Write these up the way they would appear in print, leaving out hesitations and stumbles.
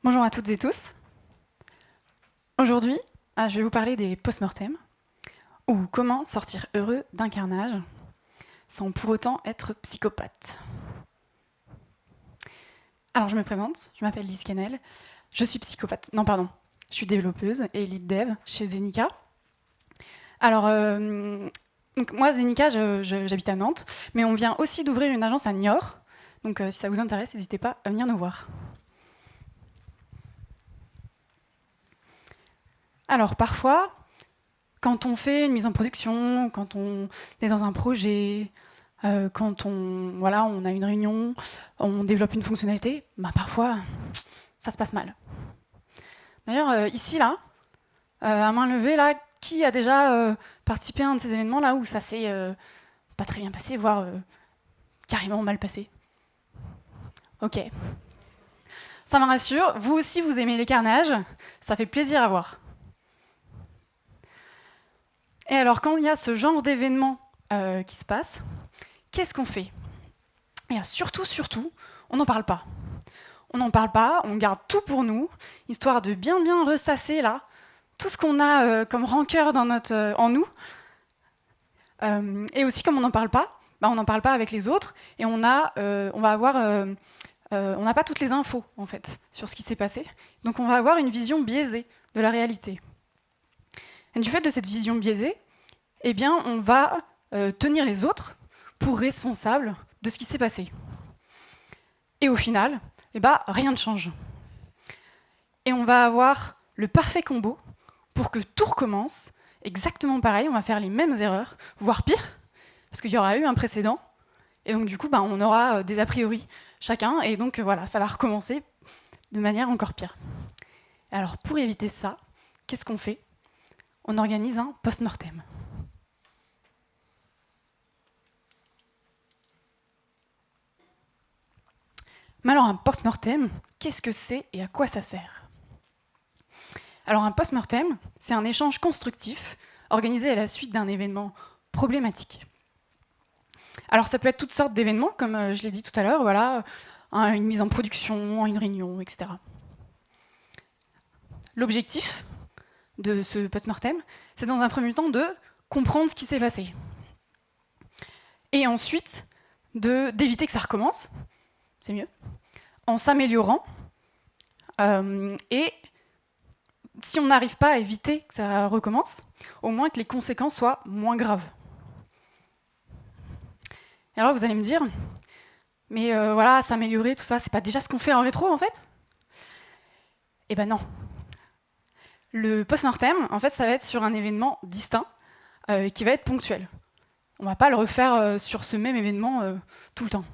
Bonjour à toutes et tous. Aujourd'hui, je vais vous parler des post-mortem, ou comment sortir heureux d'un carnage sans pour autant être psychopathe. Alors je me présente, je m'appelle Lise Canel, je suis psychopathe, non pardon, je suis développeuse et lead dev chez Zenica. Alors donc moi Zenica, j'habite à Nantes, mais on vient aussi d'ouvrir une agence à Niort, donc si ça vous intéresse, n'hésitez pas à venir nous voir. Alors parfois, quand on fait une mise en production, quand on est dans un projet, quand on a une réunion, on développe une fonctionnalité, parfois, ça se passe mal. D'ailleurs, ici, là, à main levée, là, qui a déjà participé à un de ces événements là où ça s'est pas très bien passé, voire carrément mal passé? Ok. Ça me rassure, vous aussi vous aimez les carnages, ça fait plaisir à voir. Et alors, quand il y a ce genre d'événement qui se passe, qu'est-ce qu'on fait? Et surtout, on n'en parle pas. On n'en parle pas, on garde tout pour nous, histoire de bien ressasser là tout ce qu'on a comme rancœur en nous. Et aussi, comme on n'en parle pas, on n'en parle pas avec les autres, et on n'a pas toutes les infos en fait sur ce qui s'est passé. Donc on va avoir une vision biaisée de la réalité. Et du fait de cette vision biaisée, eh bien, on va tenir les autres pour responsables de ce qui s'est passé. Et au final, rien ne change. Et on va avoir le parfait combo pour que tout recommence exactement pareil, on va faire les mêmes erreurs, voire pire, parce qu'il y aura eu un précédent, et donc du coup, on aura des a priori chacun, et donc voilà, ça va recommencer de manière encore pire. Alors pour éviter ça, qu'est-ce qu'on fait? On organise un post-mortem. Mais alors un post-mortem, qu'est-ce que c'est et à quoi ça sert? Alors un post-mortem, c'est un échange constructif organisé à la suite d'un événement problématique. Alors ça peut être toutes sortes d'événements, comme je l'ai dit tout à l'heure, voilà, une mise en production, une réunion, etc. L'objectif de ce post-mortem, c'est dans un premier temps de comprendre ce qui s'est passé. Et ensuite, d'éviter que ça recommence, c'est mieux, en s'améliorant. Et si on n'arrive pas à éviter que ça recommence, au moins que les conséquences soient moins graves. Et alors vous allez me dire, mais voilà, s'améliorer, tout ça, c'est pas déjà ce qu'on fait en rétro en fait? Eh ben non. Le post-mortem, en fait, ça va être sur un événement distinct qui va être ponctuel. On va pas le refaire sur ce même événement tout le temps.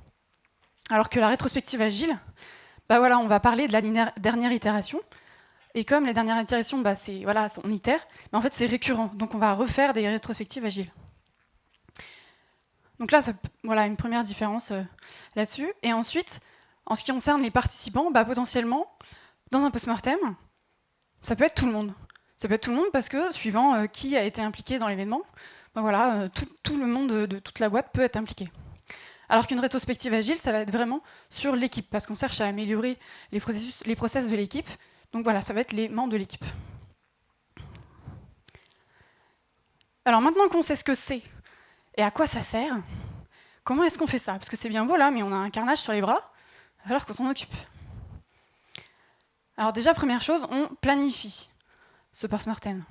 Alors que la rétrospective agile, on va parler de la dernière itération. Et comme les dernières itérations, on itère, mais en fait c'est récurrent. Donc on va refaire des rétrospectives agiles. Donc là, voilà une première différence là-dessus. Et ensuite, en ce qui concerne les participants, potentiellement, dans un post-mortem, ça peut être tout le monde. Ça peut être tout le monde parce que, suivant qui a été impliqué dans l'événement, tout le monde de toute la boîte peut être impliqué. Alors qu'une rétrospective agile, ça va être vraiment sur l'équipe, parce qu'on cherche à améliorer les process de l'équipe. Donc voilà, ça va être les membres de l'équipe. Alors maintenant qu'on sait ce que c'est et à quoi ça sert, comment est-ce qu'on fait ça? Parce que c'est bien beau là, mais on a un carnage sur les bras, il va falloir qu'on s'en occupe. Alors déjà, première chose, on planifie ce post-mortem.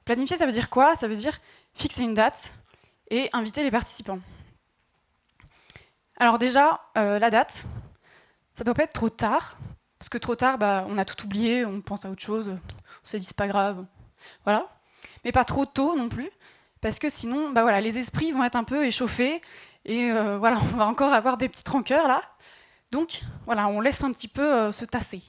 Planifier, ça veut dire quoi? Ça veut dire fixer une date et inviter les participants. Alors déjà, la date, ça doit pas être trop tard, parce que trop tard, on a tout oublié, on pense à autre chose, on s'est dit c'est pas grave, voilà. Mais pas trop tôt non plus, parce que sinon, les esprits vont être un peu échauffés, et on va encore avoir des petites rancœurs là. Donc voilà, on laisse un petit peu se tasser.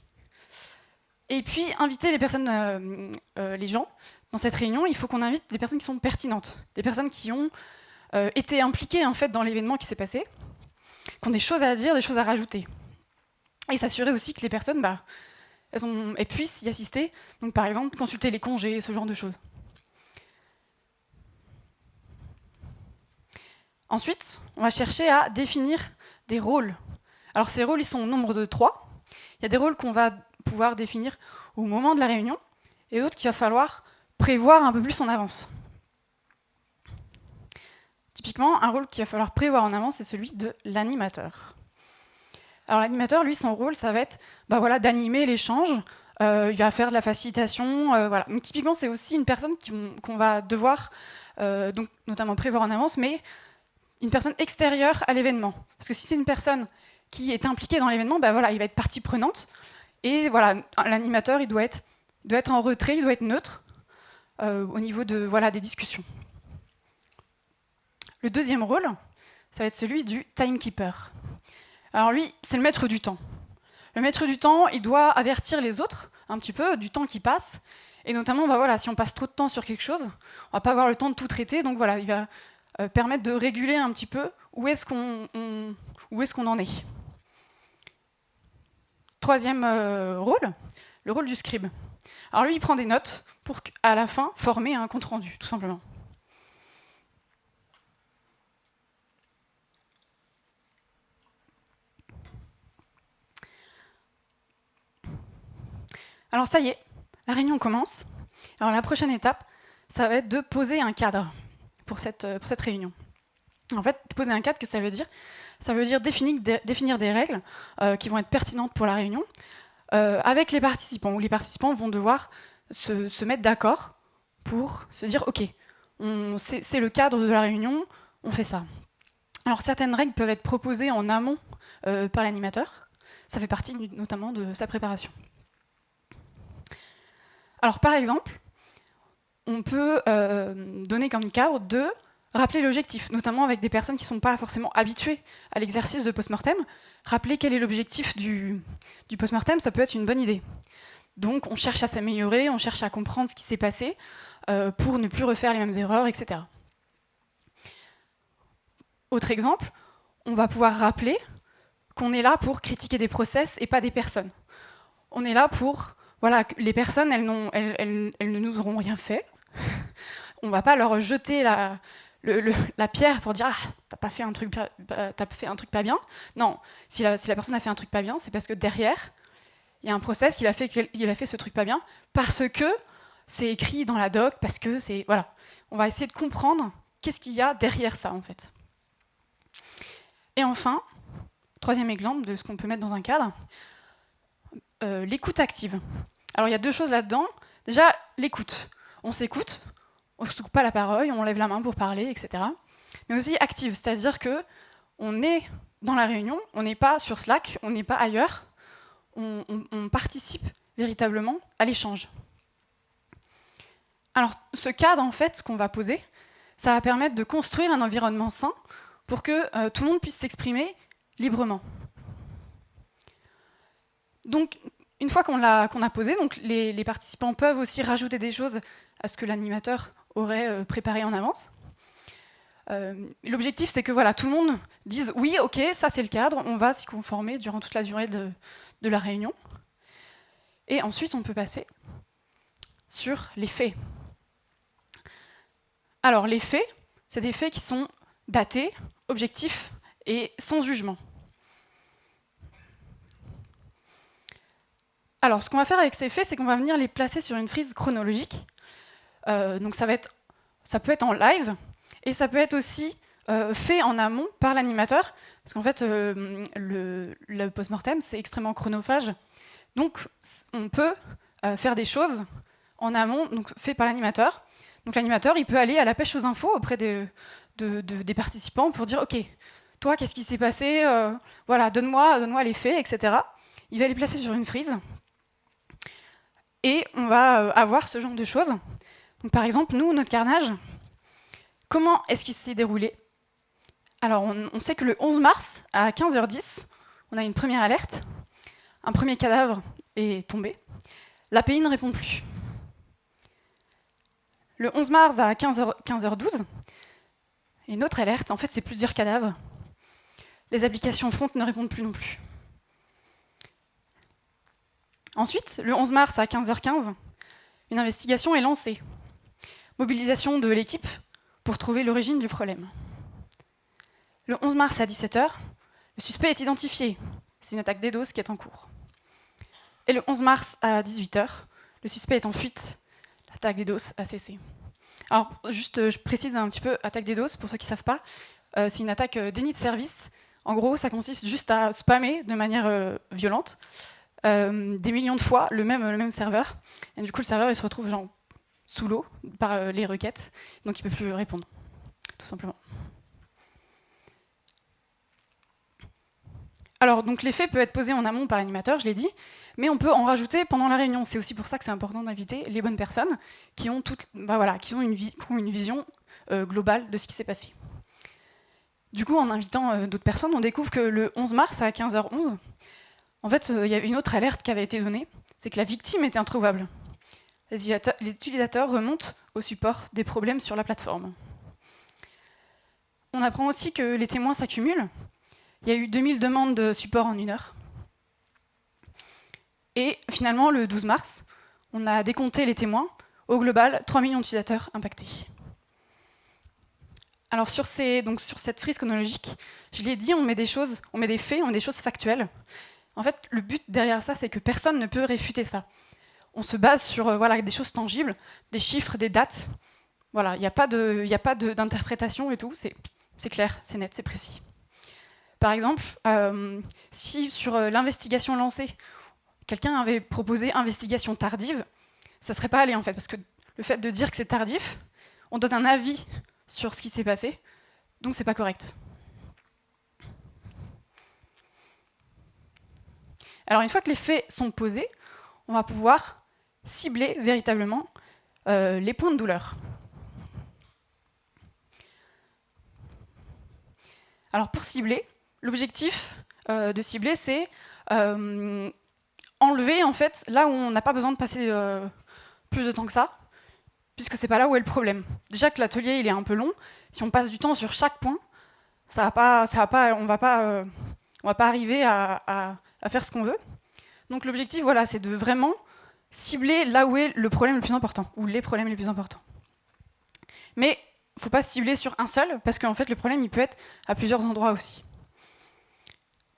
Et puis, inviter les personnes, les gens, dans cette réunion, il faut qu'on invite des personnes qui sont pertinentes, des personnes qui ont été impliquées en fait dans l'événement qui s'est passé, qui ont des choses à dire, des choses à rajouter. Et s'assurer aussi que les personnes, elles puissent y assister. Donc par exemple, consulter les congés, ce genre de choses. Ensuite, on va chercher à définir des rôles. Alors ces rôles, ils sont au nombre de 3. Il y a des rôles qu'on va pouvoir définir au moment de la réunion, et d'autres qu'il va falloir prévoir un peu plus en avance. Typiquement, un rôle qu'il va falloir prévoir en avance, c'est celui de l'animateur. Alors l'animateur, lui, son rôle, ça va être voilà, d'animer l'échange. Il va faire de la facilitation. Voilà. Donc, typiquement, c'est aussi une personne qu'on va devoir donc, notamment prévoir en avance, mais une personne extérieure à l'événement. Parce que si c'est une personne qui est impliquée dans l'événement, voilà, il va être partie prenante. Et voilà, l'animateur, il doit être en retrait, il doit être neutre au niveau de, voilà, des discussions. Le deuxième rôle, ça va être celui du timekeeper. Alors lui, c'est le maître du temps. Le maître du temps, il doit avertir les autres un petit peu du temps qui passe. Et notamment, voilà, si on passe trop de temps sur quelque chose, on ne va pas avoir le temps de tout traiter. Donc voilà, il va permettre de réguler un petit peu où est-ce qu'on en est. Troisième rôle, le rôle du scribe. Alors lui, il prend des notes pour à la fin former un compte-rendu, tout simplement. Alors ça y est, la réunion commence. Alors la prochaine étape, ça va être de poser un cadre pour cette réunion. En fait, poser un cadre, qu'est-ce que ça veut dire ? Ça veut dire définir des règles qui vont être pertinentes pour la réunion avec les participants, où les participants vont devoir se mettre d'accord pour se dire « Ok, c'est le cadre de la réunion, on fait ça ». Alors certaines règles peuvent être proposées en amont par l'animateur. Ça fait partie notamment de sa préparation. Alors par exemple, on peut donner comme cadre de rappeler l'objectif, notamment avec des personnes qui ne sont pas forcément habituées à l'exercice de post-mortem. Rappeler quel est l'objectif du post-mortem, ça peut être une bonne idée. Donc on cherche à s'améliorer, on cherche à comprendre ce qui s'est passé pour ne plus refaire les mêmes erreurs, etc. Autre exemple, on va pouvoir rappeler qu'on est là pour critiquer des process et pas des personnes. On est là pour... Voilà, les personnes, elles ne nous auront rien fait. On ne va pas leur jeter la pierre pour dire « Ah, t'as fait un truc pas bien ». Non, si la personne a fait un truc pas bien, c'est parce que derrière, il y a un process, il a fait ce truc pas bien, parce que c'est écrit dans la doc, parce que c'est... Voilà. On va essayer de comprendre qu'est-ce qu'il y a derrière ça, en fait. Et enfin, troisième exemple de ce qu'on peut mettre dans un cadre, l'écoute active. Alors il y a deux choses là-dedans. Déjà, l'écoute. On s'écoute, on ne se coupe pas la parole, on lève la main pour parler, etc. Mais aussi active, c'est-à-dire qu'on est dans la réunion, on n'est pas sur Slack, on n'est pas ailleurs, on participe véritablement à l'échange. Alors ce cadre, en fait, qu'on va poser, ça va permettre de construire un environnement sain pour que tout le monde puisse s'exprimer librement. Donc, une fois qu'on a posé, donc les participants peuvent aussi rajouter des choses à ce que l'animateur aurait préparé en avance. L'objectif, c'est que voilà, tout le monde dise « Oui, ok, ça c'est le cadre, on va s'y conformer durant toute la durée de la réunion. » Et ensuite, on peut passer sur les faits. Alors, les faits, c'est des faits qui sont datés, objectifs et sans jugement. Alors, ce qu'on va faire avec ces faits, c'est qu'on va venir les placer sur une frise chronologique. Donc ça peut être en live, et ça peut être aussi fait en amont par l'animateur, parce qu'en fait, le post-mortem, c'est extrêmement chronophage. Donc, on peut faire des choses en amont, donc fait par l'animateur. Donc l'animateur, il peut aller à la pêche aux infos auprès des participants pour dire « Ok, toi, qu'est-ce qui s'est passé voilà, donne-moi les faits, etc. » Il va les placer sur une frise. Et on va avoir ce genre de choses. Donc, par exemple, nous, notre carnage, comment est-ce qu'il s'est déroulé ? Alors, on sait que le 11 mars, à 15h10, on a une première alerte. Un premier cadavre est tombé. L'API ne répond plus. Le 11 mars, à 15h12, une autre alerte. En fait, c'est plusieurs cadavres. Les applications front ne répondent plus non plus. Ensuite, le 11 mars à 15h15, une investigation est lancée. Mobilisation de l'équipe pour trouver l'origine du problème. Le 11 mars à 17h, le suspect est identifié. C'est une attaque DDoS qui est en cours. Et le 11 mars à 18h, le suspect est en fuite. L'attaque DDoS a cessé. Alors, juste, je précise un petit peu, attaque DDoS, pour ceux qui ne savent pas, c'est une attaque déni de service. En gros, ça consiste juste à spammer de manière violente des millions de fois le même serveur. Et du coup, le serveur il se retrouve genre, sous l'eau par les requêtes, donc il ne peut plus répondre, tout simplement. Alors, donc l'effet peut être posé en amont par l'animateur, je l'ai dit, mais on peut en rajouter pendant la réunion. C'est aussi pour ça que c'est important d'inviter les bonnes personnes qui ont, qui ont une vision globale de ce qui s'est passé. Du coup, en invitant d'autres personnes, on découvre que le 11 mars à 15h11, en fait, il y avait une autre alerte qui avait été donnée, c'est que la victime était introuvable. Les utilisateurs remontent au support des problèmes sur la plateforme. On apprend aussi que les témoins s'accumulent. Il y a eu 2000 demandes de support en 1 heure. Et finalement, le 12 mars, on a décompté les témoins. Au global, 3 millions d'utilisateurs impactés. Alors sur cette frise chronologique, je l'ai dit, on met des faits, on met des choses factuelles. En fait, le but derrière ça, c'est que personne ne peut réfuter ça. On se base sur des choses tangibles, des chiffres, des dates. Voilà, il n'y a pas d'interprétation et tout, c'est clair, c'est net, c'est précis. Par exemple, si sur l'investigation lancée, quelqu'un avait proposé investigation tardive, ça ne serait pas allé en fait, parce que le fait de dire que c'est tardif, on donne un avis sur ce qui s'est passé, donc c'est pas correct. Alors une fois que les faits sont posés, on va pouvoir cibler véritablement les points de douleur. Alors pour cibler, l'objectif de cibler, c'est enlever en fait là où on n'a pas besoin de passer plus de temps que ça, puisque c'est pas là où est le problème. Déjà que l'atelier il est un peu long, si on passe du temps sur chaque point, on va pas arriver à faire ce qu'on veut. Donc l'objectif, voilà, c'est de vraiment cibler là où est le problème le plus important, ou les problèmes les plus importants. Mais il ne faut pas cibler sur un seul, parce qu'en fait le problème il peut être à plusieurs endroits aussi.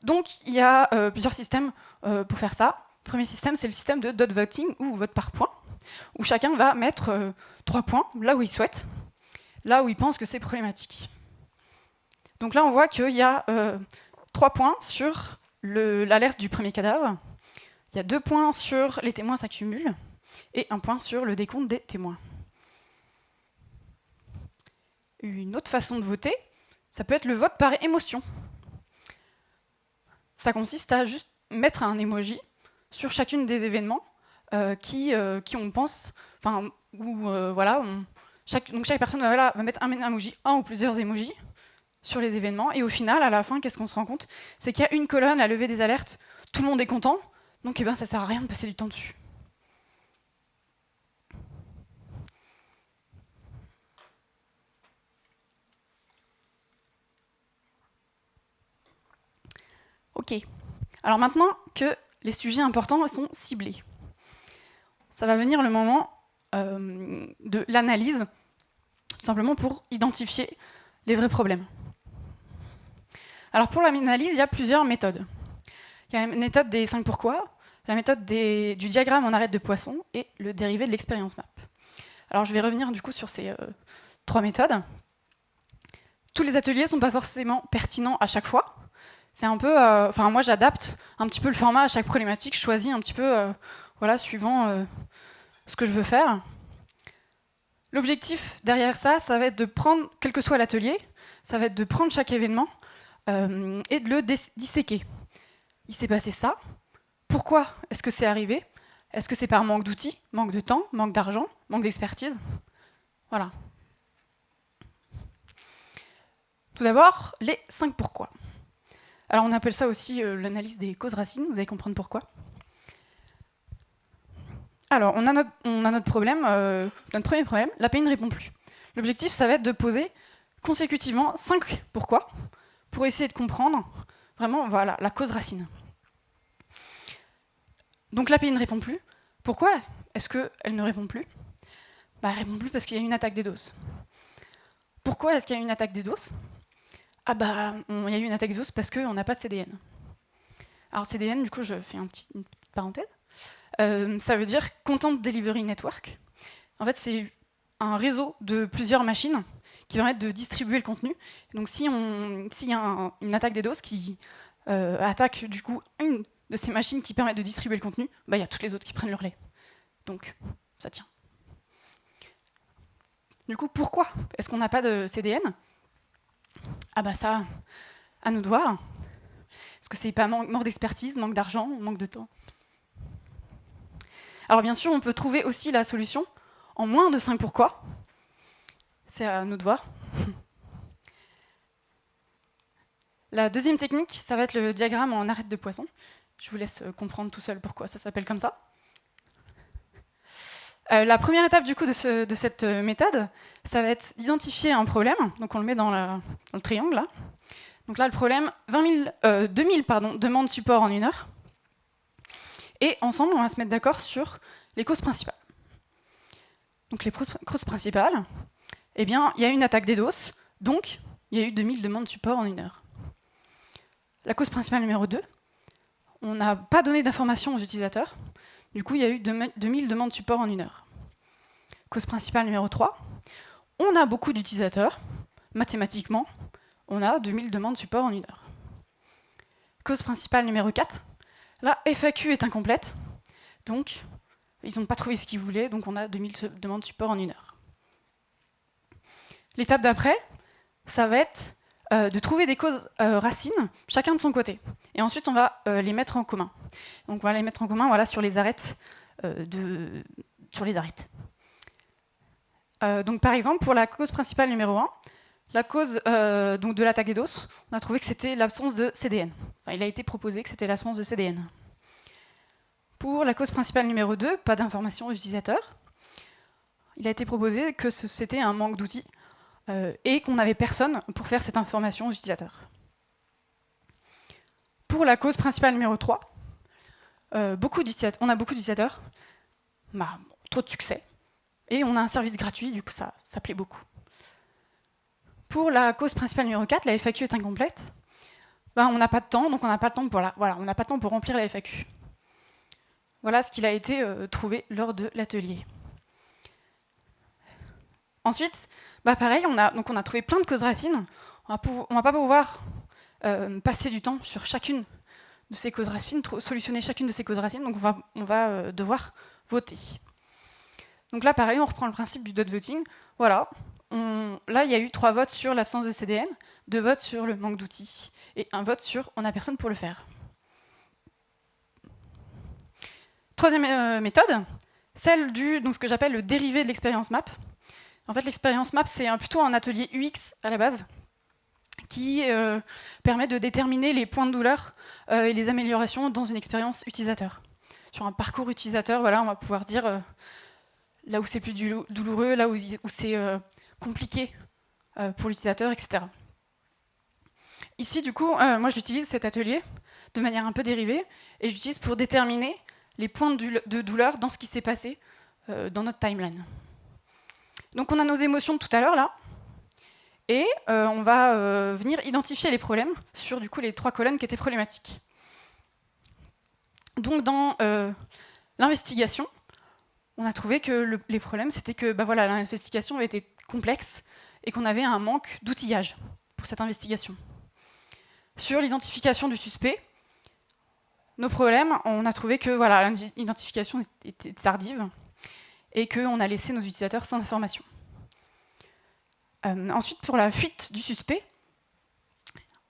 Donc il y a plusieurs systèmes pour faire ça. Le premier système, c'est le système de dot voting, ou vote par points, où chacun va mettre 3 points, là où il souhaite, là où il pense que c'est problématique. Donc là, on voit qu'il y a 3 points sur l'alerte du premier cadavre, il y a 2 points sur les témoins s'accumulent, et 1 point sur le décompte des témoins. Une autre façon de voter, ça peut être le vote par émotion. Ça consiste à juste mettre un emoji sur chacune des événements qui on pense, donc chaque personne va mettre un emoji, un ou plusieurs emojis sur les événements, et au final, à la fin, qu'est-ce qu'on se rend compte? C'est qu'il y a une colonne à lever des alertes, tout le monde est content, donc ça sert à rien de passer du temps dessus. Ok. Alors maintenant que les sujets importants sont ciblés, ça va venir le moment de l'analyse, tout simplement pour identifier les vrais problèmes. Alors pour l'analyse, il y a plusieurs méthodes. Il y a la méthode des 5 pourquoi, la méthode du diagramme en arête de poisson et le dérivé de l'expérience map. Alors je vais revenir du coup sur ces 3 méthodes. Tous les ateliers ne sont pas forcément pertinents à chaque fois. C'est un peu, moi j'adapte un petit peu le format à chaque problématique, je choisis un petit peu, suivant ce que je veux faire. L'objectif derrière ça, ça va être de prendre, quel que soit l'atelier, ça va être de prendre chaque événement et de le disséquer. Il s'est passé ça. Pourquoi est-ce que c'est arrivé? Est-ce que c'est par manque d'outils, manque de temps, manque d'argent, manque d'expertise? Voilà. Tout d'abord, les 5 pourquoi. Alors on appelle ça aussi l'analyse des causes racines, vous allez comprendre pourquoi. Alors on a notre problème, notre premier problème, l'API ne répond plus. L'objectif, ça va être de poser consécutivement 5 pourquoi, pour essayer de comprendre vraiment la cause racine. Donc l'API ne répond plus. Pourquoi est-ce qu'elle ne répond plus? Elle ne répond plus parce qu'il y a une attaque DDoS. Pourquoi est-ce qu'il y a une attaque DDoS? Il y a eu une attaque DDoS parce qu'on n'a pas de CDN. Alors CDN, du coup, je fais une petite parenthèse. Ça veut dire Content Delivery Network. En fait, c'est un réseau de plusieurs machines qui permettent de distribuer le contenu. Donc s'il y a une attaque DDoS qui attaque du coup une de ces machines qui permettent de distribuer le contenu, bah, il y a toutes les autres qui prennent le relais. Donc ça tient. Du coup, pourquoi est-ce qu'on n'a pas de CDN? Ah bah ça, à nous de voir. Est-ce que c'est pas manque d'expertise, manque d'argent, manque de temps? Alors bien sûr, on peut trouver aussi la solution en moins de 5 pourquoi. C'est à nous de voir. La deuxième technique, ça va être le diagramme en arête de poisson. Je vous laisse comprendre tout seul pourquoi ça s'appelle comme ça. La première étape du coup de cette méthode, ça va être d'identifier un problème. Donc on le met dans le triangle là. Donc là le problème, 2000 demandes support en 1 heure. Et ensemble on va se mettre d'accord sur les causes principales. Donc les causes principales, eh bien il y a une attaque DDoS, donc il y a eu 2000 demandes support en 1 heure. La cause principale numéro 2, on n'a pas donné d'informations aux utilisateurs, du coup il y a eu 2000 demandes support en 1 heure. Cause principale numéro 3, on a beaucoup d'utilisateurs, mathématiquement, on a 2000 demandes support en 1 heure. Cause principale numéro 4, la FAQ est incomplète, donc ils n'ont pas trouvé ce qu'ils voulaient, donc on a 2000 demandes support en 1 heure. L'étape d'après, ça va être de trouver des causes racines, chacun de son côté. Et ensuite, on va les mettre en commun. Donc on va les mettre en commun voilà, sur les arêtes. Donc par exemple, pour la cause principale numéro 1, la cause donc de l'attaque DDoS, on a trouvé que c'était l'absence de CDN. Enfin, il a été proposé que c'était l'absence de CDN. Pour la cause principale numéro 2, pas d'information aux utilisateurs, il a été proposé que c'était un manque d'outils et qu'on n'avait personne pour faire cette information aux utilisateurs. Pour la cause principale numéro 3, on a beaucoup d'utilisateurs, bah, trop de succès, et on a un service gratuit, du coup ça plaît beaucoup. Pour la cause principale numéro 4, la FAQ est incomplète, bah, on n'a pas de temps, donc on n'a pas de temps pour remplir la FAQ. Voilà ce qu'il a été trouvé lors de l'atelier. Ensuite, bah pareil, on a trouvé plein de causes racines. On ne va pas pouvoir passer du temps sur chacune de ces causes racines, solutionner chacune de ces causes racines, donc on va devoir voter. Donc là, pareil, on reprend le principe du dot voting. Voilà, là, il y a eu 3 votes sur l'absence de CDN, 2 votes sur le manque d'outils, et 1 vote sur on n'a personne pour le faire. Troisième méthode, celle donc ce que j'appelle le dérivé de l'expérience map. En fait, l'expérience map, c'est plutôt un atelier UX à la base, qui permet de déterminer les points de douleur et les améliorations dans une expérience utilisateur. Sur un parcours utilisateur, voilà, on va pouvoir dire là où c'est plus douloureux, là où c'est compliqué pour l'utilisateur, etc. Ici, du coup, moi j'utilise cet atelier de manière un peu dérivée, et j'utilise pour déterminer les points de douleur dans ce qui s'est passé dans notre timeline. Donc on a nos émotions de tout à l'heure, là, et on va venir identifier les problèmes sur du coup, les 3 colonnes qui étaient problématiques. Donc dans l'investigation, on a trouvé que les problèmes, c'était que bah, voilà, l'investigation avait été complexe et qu'on avait un manque d'outillage pour cette investigation. Sur l'identification du suspect, nos problèmes, on a trouvé que voilà, l'identification était tardive et qu'on a laissé nos utilisateurs sans information. Ensuite, pour la fuite du suspect,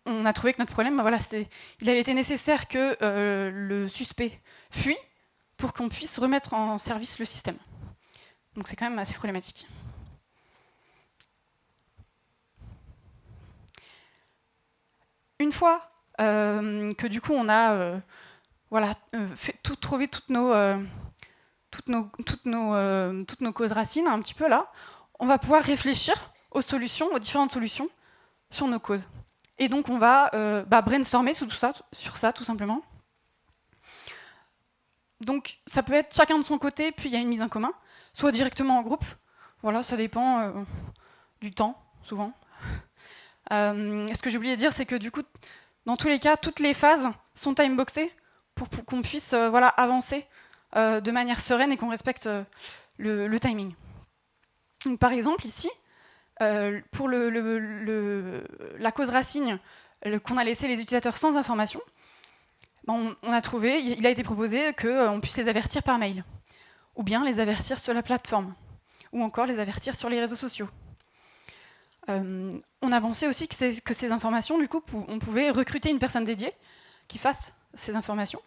on a trouvé que notre problème, voilà, il avait été nécessaire que le suspect fuit pour qu'on puisse remettre en service le système. Donc c'est quand même assez problématique. Une fois que du coup on a trouvé toutes nos causes racines un petit peu là, on va pouvoir réfléchir aux différentes solutions sur nos causes. Et donc on va brainstormer sur ça tout simplement. Donc ça peut être chacun de son côté, puis il y a une mise en commun, soit directement en groupe. Voilà, ça dépend du temps, souvent. Ce que j'ai oublié de dire, c'est que du coup, dans tous les cas, toutes les phases sont timeboxées pour qu'on puisse avancer de manière sereine et qu'on respecte le timing. Donc, par exemple, ici, pour la cause racine qu'on a laissé les utilisateurs sans information, on a trouvé, il a été proposé qu'on puisse les avertir par mail, ou bien les avertir sur la plateforme, ou encore les avertir sur les réseaux sociaux. On a pensé aussi que ces informations, du coup, on pouvait recruter une personne dédiée qui fasse ces informations,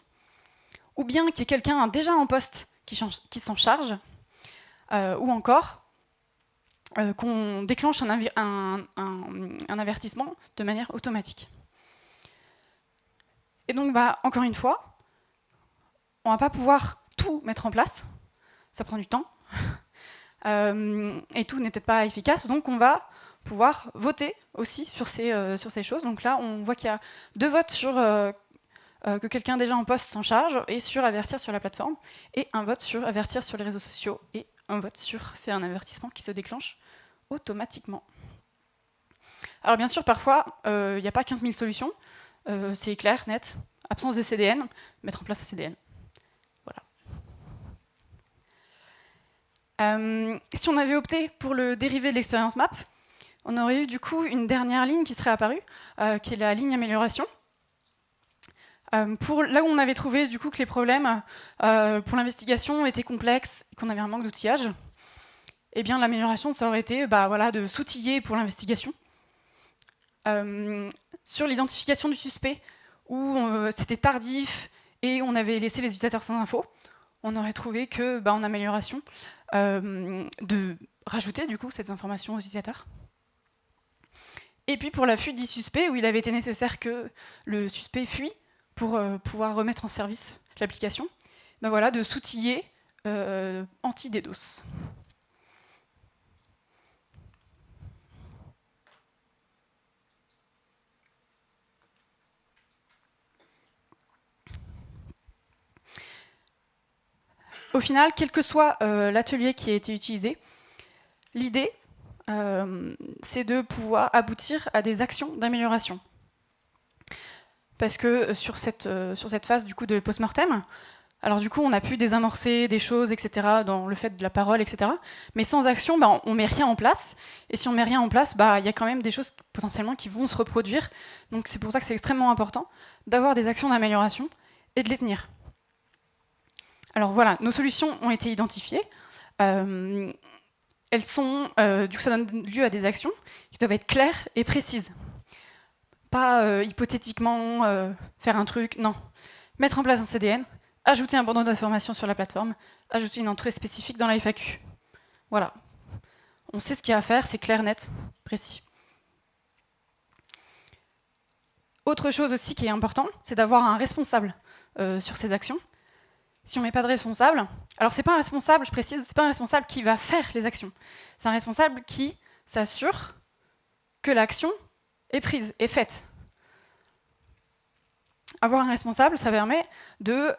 ou bien qu'il y ait quelqu'un déjà en poste qui s'en charge, ou encore qu'on déclenche un avertissement de manière automatique. Et donc, encore une fois, on ne va pas pouvoir tout mettre en place, ça prend du temps, et tout n'est peut-être pas efficace, donc on va pouvoir voter aussi sur ces choses. Donc là, on voit qu'il y a 2 votes sur que quelqu'un déjà en poste s'en charge, et sur avertir sur la plateforme, et un vote sur avertir sur les réseaux sociaux, et un vote sur faire un avertissement qui se déclenche automatiquement. Alors bien sûr, parfois, il n'y a pas 15 000 solutions, c'est clair, net, absence de CDN, mettre en place un CDN. Voilà. Si on avait opté pour le dérivé de l'expérience map, on aurait eu du coup une dernière ligne qui serait apparue, qui est la ligne amélioration. Pour là où on avait trouvé du coup que les problèmes pour l'investigation étaient complexes, qu'on avait un manque d'outillage, eh bien l'amélioration, ça aurait été de s'outiller pour l'investigation. Sur l'identification du suspect, où c'était tardif et on avait laissé les utilisateurs sans info, on aurait trouvé que, en amélioration, de rajouter du coup ces informations aux utilisateurs. Et puis pour la fuite du suspect, où il avait été nécessaire que le suspect fuit pour pouvoir remettre en service l'application, de s'outiller anti-DDoS. Au final, quel que soit l'atelier qui a été utilisé, l'idée, c'est de pouvoir aboutir à des actions d'amélioration. Parce que sur cette phase du coup, de post-mortem, alors du coup, on a pu désamorcer des choses, etc., dans le fait de la parole, etc. Mais sans action, on met rien en place. Et si on met rien en place, il y a quand même des choses potentiellement qui vont se reproduire. Donc c'est pour ça que c'est extrêmement important d'avoir des actions d'amélioration et de les tenir. Alors voilà, nos solutions ont été identifiées. Elles sont, du coup, ça donne lieu à des actions qui doivent être claires et précises. Pas hypothétiquement faire un truc, non. Mettre en place un CDN, ajouter un bandeau d'information sur la plateforme, ajouter une entrée spécifique dans la FAQ. Voilà. On sait ce qu'il y a à faire, c'est clair, net, précis. Autre chose aussi qui est important, c'est d'avoir un responsable sur ces actions. Si on ne met pas de responsable, alors c'est pas un responsable, je précise, c'est pas un responsable qui va faire les actions. C'est un responsable qui s'assure que l'action est prise, est faite. Avoir un responsable, ça permet de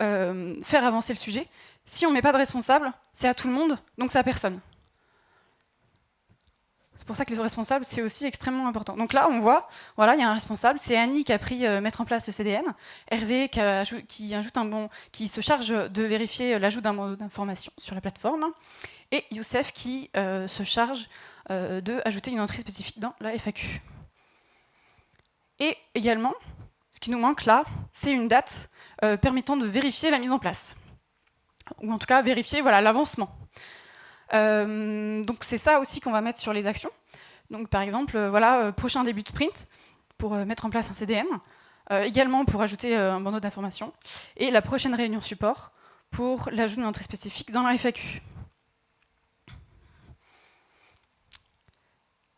faire avancer le sujet. Si on ne met pas de responsable, c'est à tout le monde, donc c'est à personne. C'est pour ça que les responsables, c'est aussi extrêmement important. Donc là, on voit, voilà, il y a un responsable, c'est Annie qui a pris mettre en place le CDN, Hervé qui se charge de vérifier l'ajout d'un bandeau d'information sur la plateforme, et Youssef qui se charge d'ajouter une entrée spécifique dans la FAQ. Et également, ce qui nous manque là, c'est une date permettant de vérifier la mise en place. Ou en tout cas, vérifier l'avancement. Donc c'est ça aussi qu'on va mettre sur les actions. Donc par exemple, prochain début de sprint pour mettre en place un CDN, également pour ajouter un bandeau d'information, et la prochaine réunion support pour l'ajout d'une entrée spécifique dans la FAQ.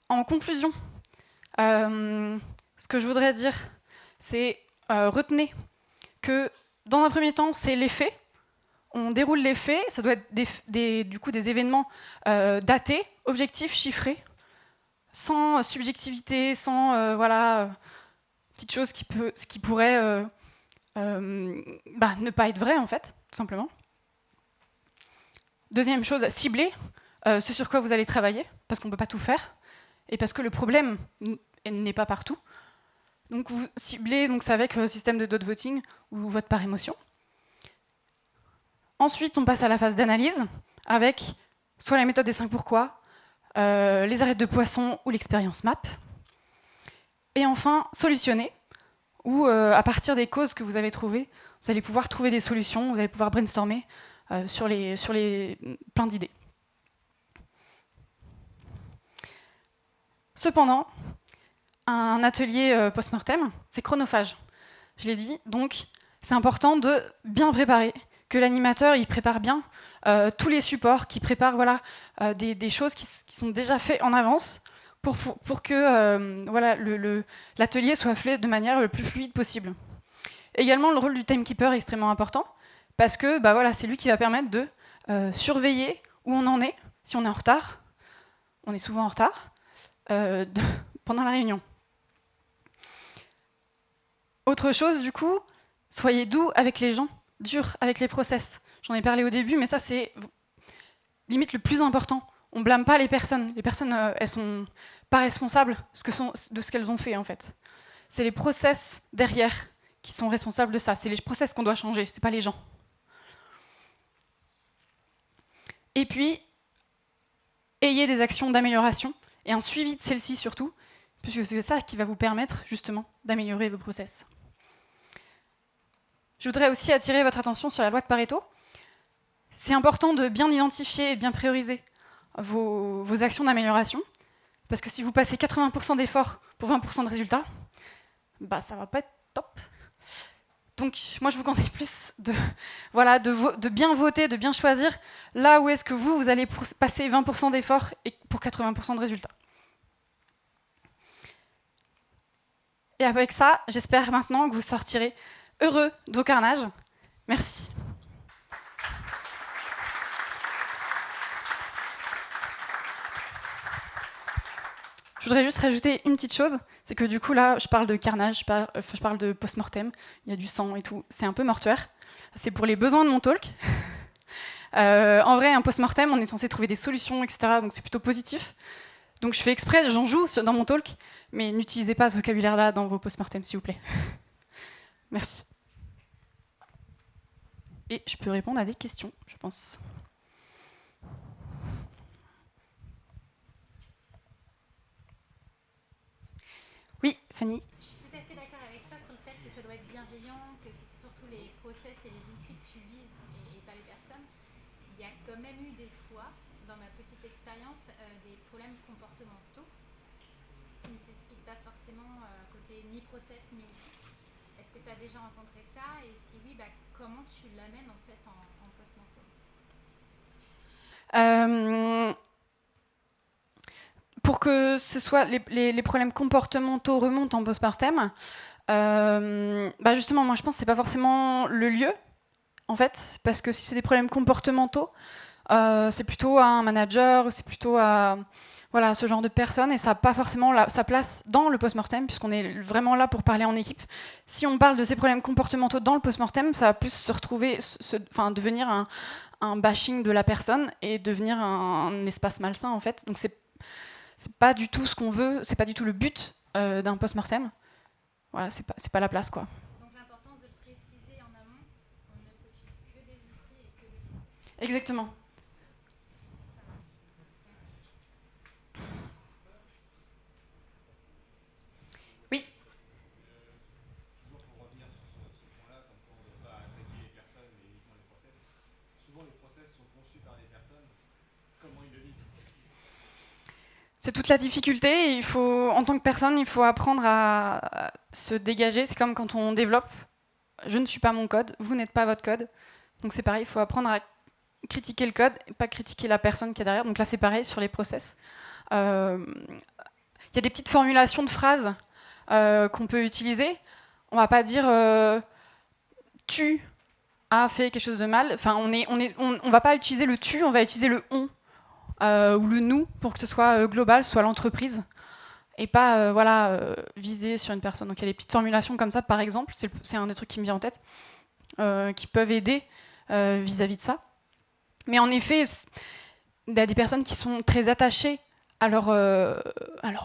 En conclusion, ce que je voudrais dire, c'est retenez que dans un premier temps, c'est les faits. On déroule les faits, ça doit être du coup des événements datés, objectifs, chiffrés, sans subjectivité, sans petites choses qui pourraient ne pas être vraies en fait, tout simplement. Deuxième chose, cibler ce sur quoi vous allez travailler, parce qu'on ne peut pas tout faire, et parce que le problème n'est pas partout. Donc vous ciblez, donc c'est avec le système de dot voting ou vote par émotion. Ensuite, on passe à la phase d'analyse, avec soit la méthode des 5 pourquoi, les arêtes de poisson ou l'expérience MAP. Et enfin, solutionner, où à partir des causes que vous avez trouvées, vous allez pouvoir trouver des solutions, vous allez pouvoir brainstormer sur les plein d'idées. Cependant, un atelier post-mortem, c'est chronophage. Je l'ai dit, donc c'est important de bien préparer, que l'animateur il prépare bien tous les supports, qu'il prépare des choses qui sont déjà faites en avance pour que l'atelier soit fait de manière le plus fluide possible. Également, le rôle du timekeeper est extrêmement important parce que c'est lui qui va permettre de surveiller où on en est, si on est en retard. On est souvent en retard pendant la réunion. Autre chose, du coup, soyez doux avec les gens, dur avec les process. J'en ai parlé au début, mais ça, c'est limite le plus important. On blâme pas les personnes. Les personnes, elles sont pas responsables de ce qu'elles ont fait, en fait. C'est les process derrière qui sont responsables de ça. C'est les process qu'on doit changer, c'est pas les gens. Et puis, ayez des actions d'amélioration et un suivi de celles-ci surtout, puisque c'est ça qui va vous permettre, justement, d'améliorer vos process. Je voudrais aussi attirer votre attention sur la loi de Pareto. C'est important de bien identifier et de bien prioriser vos actions d'amélioration, parce que si vous passez 80% d'efforts pour 20% de résultats, ça va pas être top. Donc moi je vous conseille plus de bien voter, de bien choisir là où est-ce que vous allez passer 20% d'efforts et pour 80% de résultats. Et avec ça, j'espère maintenant que vous sortirez heureux de vos carnages. Merci. Je voudrais juste rajouter une petite chose, c'est que du coup là, je parle de carnage, je parle de post-mortem, il y a du sang et tout, c'est un peu mortuaire. C'est pour les besoins de mon talk. En vrai, un post-mortem, on est censé trouver des solutions, etc. Donc c'est plutôt positif. Donc je fais exprès, j'en joue dans mon talk, mais n'utilisez pas ce vocabulaire-là dans vos post-mortem, s'il vous plaît. Merci. Et je peux répondre à des questions, je pense. Oui, Fanny. Je suis tout à fait d'accord avec toi sur le fait que ça doit être bienveillant, que c'est surtout les process et les outils que tu vises et pas les personnes. Il y a quand même eu des fois, dans ma petite expérience, des problèmes comportementaux qui ne s'expliquent pas forcément côté ni process ni outils. Est-ce que tu as déjà rencontré ça? Et si oui, comment tu l'amènes en fait en post-mortem? Pour que ce soit les problèmes comportementaux remontent en post-mortem, justement, moi je pense que c'est pas forcément le lieu, en fait, parce que si c'est des problèmes comportementaux, c'est plutôt à un manager, c'est plutôt à ce genre de personnes, et ça n'a pas forcément sa place dans le post-mortem, puisqu'on est vraiment là pour parler en équipe. Si on parle de ces problèmes comportementaux dans le post-mortem, ça va plus se retrouver, devenir un bashing de la personne et devenir un espace malsain, en fait. Donc c'est pas du tout ce qu'on veut, c'est pas du tout le but d'un post-mortem. Voilà, c'est pas la place, quoi. Donc l'importance de préciser en amont, on ne s'occupe que des outils et que des process. Exactement. Oui. Toujours pour revenir sur ce point-là, comme quoi on ne doit pas attaquer les personnes mais uniquement les process. Souvent les process sont conçus par les personnes. Comment ils le vivent? C'est toute la difficulté. En tant que personne, il faut apprendre à se dégager. C'est comme quand on développe. Je ne suis pas mon code, vous n'êtes pas votre code. Donc c'est pareil, il faut apprendre à critiquer le code et pas critiquer la personne qui est derrière. Donc là, c'est pareil sur les process. Il y a des petites formulations de phrases qu'on peut utiliser. On va pas dire tu as fait quelque chose de mal. Enfin, on va pas utiliser le tu, on va utiliser le on ou le nous pour que ce soit global, soit l'entreprise et pas viser sur une personne. Donc il y a des petites formulations comme ça, par exemple, c'est un des trucs qui me vient en tête, qui peuvent aider vis-à-vis de ça. Mais en effet, il y a des personnes qui sont très attachées à leur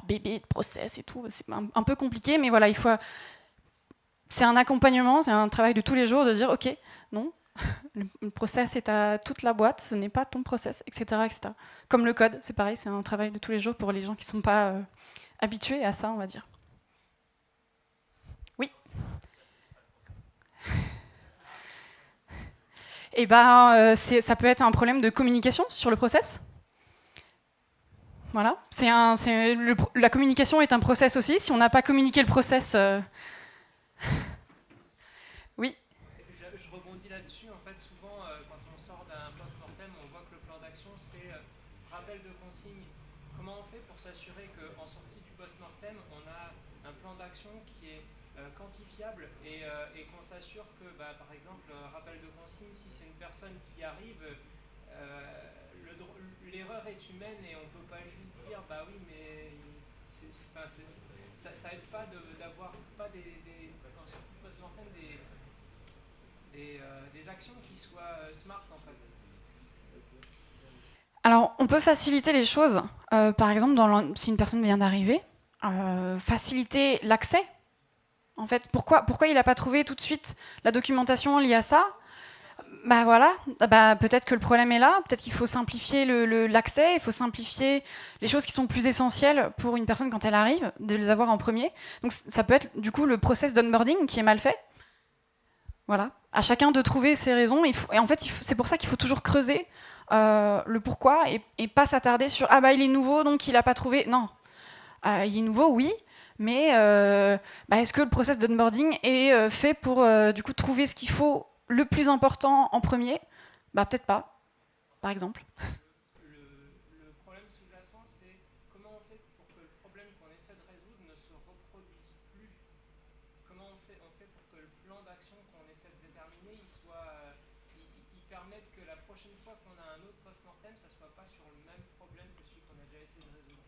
bébé de process et tout. C'est un peu compliqué, mais voilà, c'est un accompagnement, c'est un travail de tous les jours de dire ok, non, Le process est à toute la boîte, ce n'est pas ton process, etc., etc. Comme le code, c'est pareil, c'est un travail de tous les jours pour les gens qui ne sont pas habitués à ça, on va dire. Oui. Et ben, ça peut être un problème de communication sur le process. Voilà. La communication est un process aussi. Si on n'a pas communiqué le process... Oui. Je rebondis là-dessus. En fait, souvent, quand on sort d'un post-mortem, on voit que le plan d'action, c'est rappel de consignes. Comment on fait pour s'assurer qu'en sortie du post-mortem, on a un plan d'action qui est quantifiable et qu'on s'assure que, par exemple, rappel de consignes, si c'est une personne qui arrive, l'erreur est humaine et on ne peut pas juste dire bah oui, mais ça aide pas d'avoir pas en sortie de post-mortem des actions qui soient smart en fait. Alors, on peut faciliter les choses. Par exemple, si une personne vient d'arriver, faciliter l'accès. En fait, pourquoi il n'a pas trouvé tout de suite la documentation liée à ça? Bah voilà, peut-être que le problème est là, peut-être qu'il faut simplifier l'accès, il faut simplifier les choses qui sont plus essentielles pour une personne quand elle arrive, de les avoir en premier. Donc ça peut être du coup le process d'onboarding qui est mal fait. Voilà, à chacun de trouver ses raisons, et en fait c'est pour ça qu'il faut toujours creuser le pourquoi et pas s'attarder sur « ah bah il est nouveau donc il n'a pas trouvé ». Non, il est nouveau, oui, mais est-ce que le process d'onboarding est fait pour du coup trouver ce qu'il faut le plus important en premier? Peut-être pas, par exemple. Le problème sous-jacent, c'est comment on fait pour que le problème qu'on essaie de résoudre ne se reproduise plus. Comment on fait pour que le plan d'action qu'on essaie de déterminer, il permette que la prochaine fois qu'on a un autre post-mortem, ça ne soit pas sur le même problème que celui qu'on a déjà essayé de résoudre.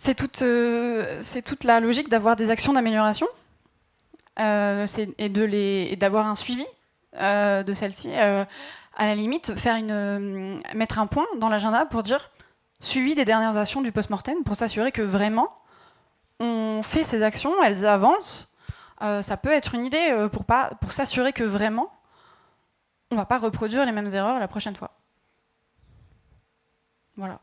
C'est toute la logique d'avoir des actions d'amélioration. Et d'avoir un suivi de celle-ci. À la limite, mettre un point dans l'agenda pour dire suivi des dernières actions du post-mortem pour s'assurer que vraiment on fait ces actions, elles avancent. Ça peut être une idée pour s'assurer que vraiment on ne va pas reproduire les mêmes erreurs la prochaine fois. Voilà.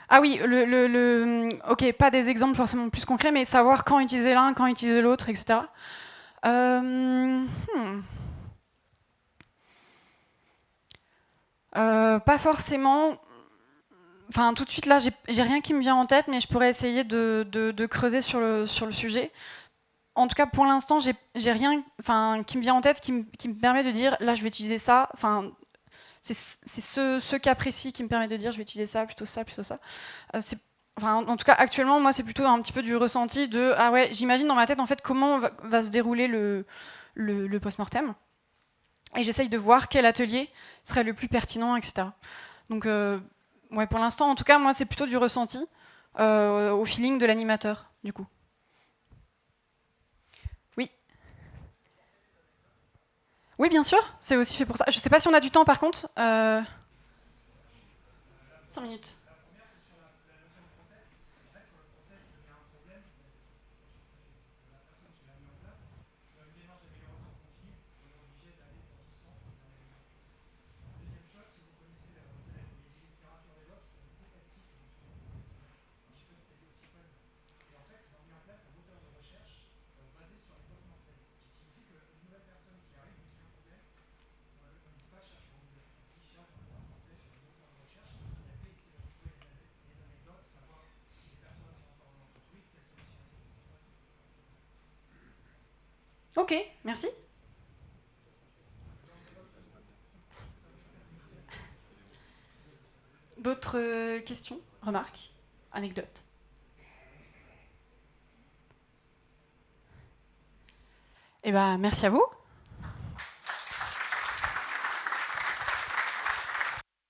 Ah oui, ok, pas des exemples forcément plus concrets, mais savoir quand utiliser l'un, quand utiliser l'autre, etc. Pas forcément. Enfin, tout de suite là, j'ai rien qui me vient en tête, mais je pourrais essayer de creuser sur le sujet. En tout cas, pour l'instant, j'ai rien, qui me vient en tête, qui me permet de dire là, je vais utiliser ça. Enfin, c'est ce cas précis qui me permet de dire je vais utiliser ça, plutôt ça, plutôt ça. En tout cas, actuellement, moi, c'est plutôt un petit peu du ressenti de ah ouais, j'imagine dans ma tête en fait comment va se dérouler le post-mortem, et j'essaye de voir quel atelier serait le plus pertinent, etc. Donc, ouais, pour l'instant, en tout cas, moi, c'est plutôt du ressenti au feeling de l'animateur, du coup. Oui. Oui, bien sûr, c'est aussi fait pour ça. Je sais pas si on a du temps, par contre. 5 minutes. Ok, merci. D'autres questions, remarques, anecdotes? Eh ben, merci à vous.